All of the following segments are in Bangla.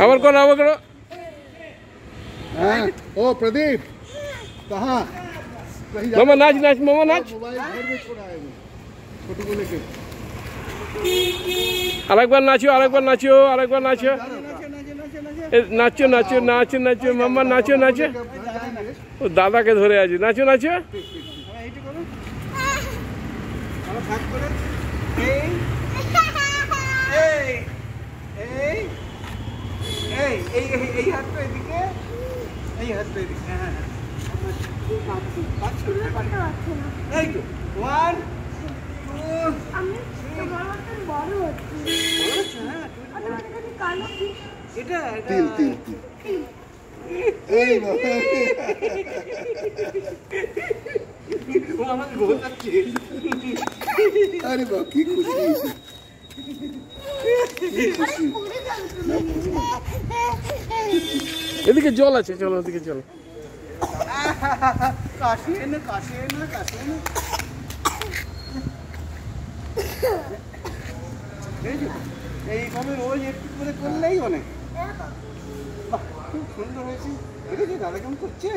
আবার করো। हाँ, ओ प्रदीप कहाँ? मामा नाच मामा नाच। मोबाइल घर में छोड़ा है वो छोटू को लेके। আরেকবার নাচো নাচো মাম্মা নাচো ও দাদাকে ধরে আছি নাচো তিল এই বাবা আরে বাবা কি খুশি এদিকে জল আছে চলো ওদিকে চলো কাশি না এইভাবে রোজ একটু করে করলেই অনেক খুব সুন্দর হয়েছে দেখেছি দাদা কেমন করছে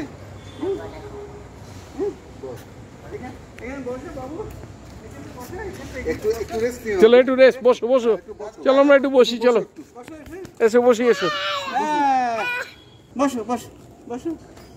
চলো একটু রেস্ট বসো চলো আমরা একটু বসি চলো এসো বসো বসো